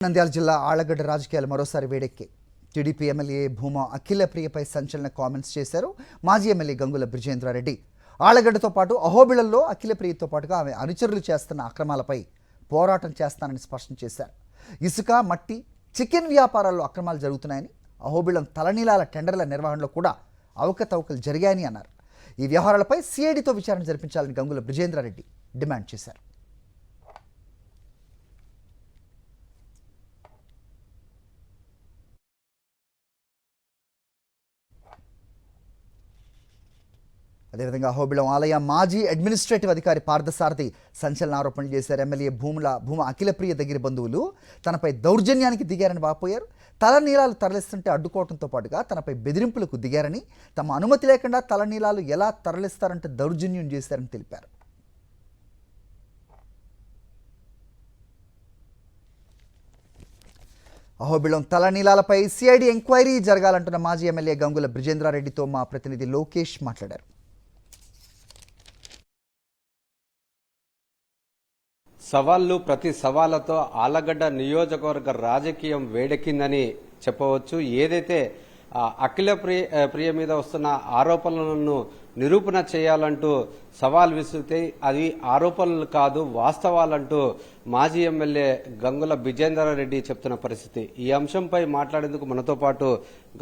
నంద్యాల జిల్లా ఆళ్లగడ్డ రాజకీయాలు మరోసారి వేడెక్కి టీడీపీ ఎమ్మెల్యే భూమా అఖిలప్రియపై సంచలన కామెంట్స్ చేశారు మాజీ ఎమ్మెల్యే గంగుల బ్రిజేంద్రారెడ్డి. ఆళ్లగడ్డతో పాటు అహోబిళంలో అఖిలప్రియతో పాటుగా ఆమె అనుచరులు చేస్తున్న అక్రమాలపై పోరాటం చేస్తానని స్పష్టం చేశారు. ఇసుక, మట్టి, చికెన్ వ్యాపారాల్లో అక్రమాలు జరుగుతున్నాయని, అహోబిళం తలనీలాల టెండర్ల నిర్వహణలో కూడా అవకతవకలు జరిగాయని అన్నారు. ఈ వ్యవహారాలపై సిఐడితో విచారణ జరిపించాలని గంగుల బ్రిజేంద్రారెడ్డి డిమాండ్ చేశారు. అదేవిధంగా అహోబిళం ఆలయ మాజీ అడ్మినిస్ట్రేటివ్ అధికారి పార్థసారథి సంచలన ఆరోపణలు చేశారు. ఎమ్మెల్యే భూమా అఖిలప్రియ దగ్గర బంధువులు తనపై దౌర్జన్యానికి దిగారని వాపోయారు. తలనీలాలు తరలిస్తుంటే అడ్డుకోవడంతో పాటుగా తనపై బెదిరింపులకు దిగారని, తమ అనుమతి లేకుండా తలనీలాలు ఎలా తరలిస్తారంటే దౌర్జన్యం చేశారని తెలిపారు. అహోబిళం తలనీలాలపై సిఐడి ఎంక్వైరీ జరగాలంటున్న మాజీ ఎమ్మెల్యే గంగుల బ్రిజేంద్రారెడ్డితో మా ప్రతినిధి లోకేష్ మాట్లాడారు. సవాళ్లు ప్రతి సవాళ్లతో ఆళ్లగడ్డ నియోజకవర్గ రాజకీయం వేడెక్కిందని చెప్పవచ్చు. ఏదైతే అఖిల ప్రియ మీద వస్తున్న ఆరోపణలను నిరూపణ చేయాలంటూ సవాల్ విసిరితే అది ఆరోపణలు కాదు, వాస్తవాలంటూ మాజీ ఎమ్మెల్యే గంగుల బ్రిజేంద్రారెడ్డి చెప్తున్న పరిస్థితి. ఈ అంశంపై మాట్లాడేందుకు మనతో పాటు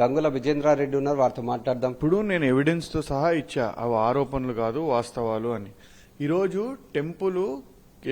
గంగుల బ్రిజేంద్రారెడ్డి ఉన్నారు, వారితో మాట్లాడదాం. ఇప్పుడు నేను ఎవిడెన్స్ తో సహా ఇచ్చా, అవి ఆరోపణలు కాదు వాస్తవాలు అని. ఈరోజు టెంపుల్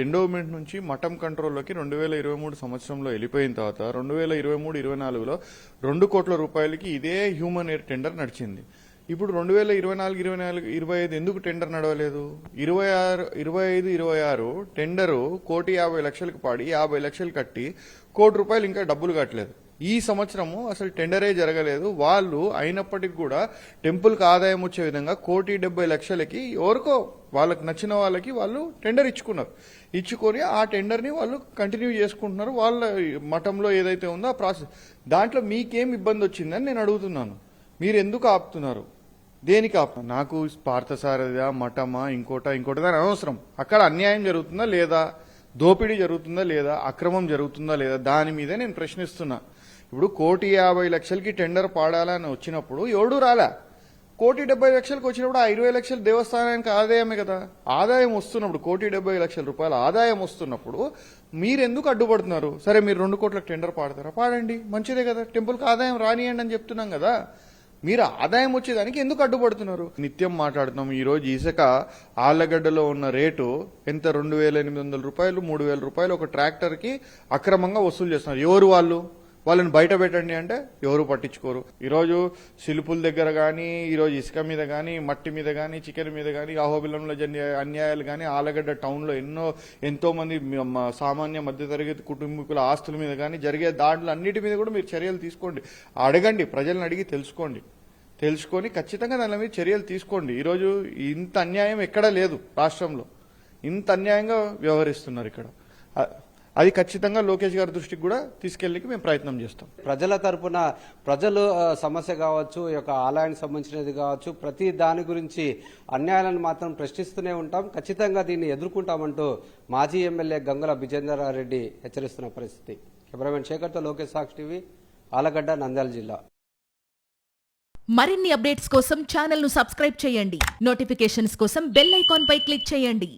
ఎండోమెంట్ నుంచి మఠం కంట్రోల్లోకి 2023 సంవత్సరంలో వెళ్ళిపోయిన తర్వాత 2023-24లో 2 కోట్ల రూపాయలకి ఇదే హ్యూమన్ ఎయిర్ టెండర్ నడిచింది. ఇప్పుడు 2024-25 ఎందుకు టెండర్ నడవలేదు? 25-26 టెండరు 1,50,00,000 పాడి 50 లక్షలు కట్టి 1 కోటి రూపాయలు ఇంకా డబ్బులు కట్టలేదు. ఈ సంవత్సరము అసలు టెండరే జరగలేదు. వాళ్ళు అయినప్పటికీ కూడా టెంపుల్కి ఆదాయం వచ్చే విధంగా 1,70,00,000కి ఎవరికో వాళ్ళకి నచ్చిన వాళ్ళకి వాళ్ళు టెండర్ ఇచ్చుకొని ఆ టెండర్ని వాళ్ళు కంటిన్యూ చేసుకుంటున్నారు. వాళ్ళ మఠంలో ఏదైతే ఉందో ఆ ప్రాసెస్, దాంట్లో మీకేం ఇబ్బంది వచ్చిందని నేను అడుగుతున్నాను. మీరు ఎందుకు ఆపుతున్నారు? దేనికి ఆపుతున్నారు? నాకు పార్థసారథిదా, మఠమా, ఇంకోటా దాని అనవసరం. అక్కడ అన్యాయం జరుగుతుందా లేదా, దోపిడీ జరుగుతుందా లేదా, అక్రమం జరుగుతుందా లేదా, దాని మీదే నేను ప్రశ్నిస్తున్నా. ఇప్పుడు 1,50,00,000కి టెండర్ పాడాలని వచ్చినప్పుడు ఎవడు రాలే. 1,70,00,000కి వచ్చినప్పుడు ఆ 20 లక్షలు దేవస్థానానికి ఆదాయమే కదా. ఆదాయం వస్తున్నప్పుడు 1,70,00,000 రూపాయల ఆదాయం వస్తున్నప్పుడు మీరెందుకు అడ్డుపడుతున్నారు? సరే, మీరు 2 కోట్లకు టెండర్ పాడతారా? పాడండి, మంచిదే కదా. టెంపుల్కి ఆదాయం రానియండి అని చెప్తున్నాం కదా. మీరు ఆదాయం వచ్చేదానికి ఎందుకు అడ్డుపడుతున్నారు? నిత్యం మాట్లాడుతున్నాం. ఈ రోజు ఇసుక ఆళ్లగడ్డలో ఉన్న రేటు ఎంత? 2,800 రూపాయలు, 3,000 రూపాయలు ఒక ట్రాక్టర్కి అక్రమంగా వసూలు చేస్తున్నారు. ఎవరు వాళ్ళని బయట పెట్టండి అంటే ఎవరు పట్టించుకోరు. ఈరోజు శిల్పుల దగ్గర కానీ, ఈరోజు ఇసుక మీద కానీ, మట్టి మీద కానీ, చికెన్ మీద కానీ, అహోబిలంలో అన్యాయాలు కానీ, ఆళ్లగడ్డ టౌన్లో ఎంతో మంది సామాన్య మధ్యతరగతి కుటుంబీకుల ఆస్తుల మీద కానీ జరిగే దాడులు అన్నిటి మీద కూడా మీరు చర్యలు తీసుకోండి. అడగండి, ప్రజలను అడిగి తెలుసుకొని ఖచ్చితంగా దాని మీద చర్యలు తీసుకోండి. ఈరోజు ఇంత అన్యాయం ఎక్కడా లేదు రాష్ట్రంలో. ఇంత అన్యాయంగా వ్యవహరిస్తున్నారు ఇక్కడ. అది ఖచ్చితంగా లోకేష్ గారి దృష్టికి కూడా తీసుకెళ్లికి మేము ప్రయత్నం చేస్తాం. ప్రజల తరపున ప్రజలు సమస్య కావచ్చు, ఈ యొక్క ఆలయానికి సంబంధించినది కావచ్చు, ప్రతి దాని గురించి అన్యాయాలను మాత్రం ప్రశ్నిస్తూనే ఉంటాం. ఖచ్చితంగా దీన్ని ఎదుర్కొంటామంటూ మాజీ ఎమ్మెల్యే గంగుల బ్రిజేంద్రారెడ్డి హెచ్చరిస్తున్న పరిస్థితి. కెమెరామెన్ శేఖర్తో లోకేష్, సాక్షి టీవీ, ఆళ్లగడ్డ, నంద్యాల జిల్లా. మరిన్ని అప్డేట్స్ కోసం ఛానల్ ను సబ్స్క్రైబ్ చేయండి. నోటిఫికేషన్స్ కోసం బెల్ ఐకాన్ పై క్లిక్ చేయండి.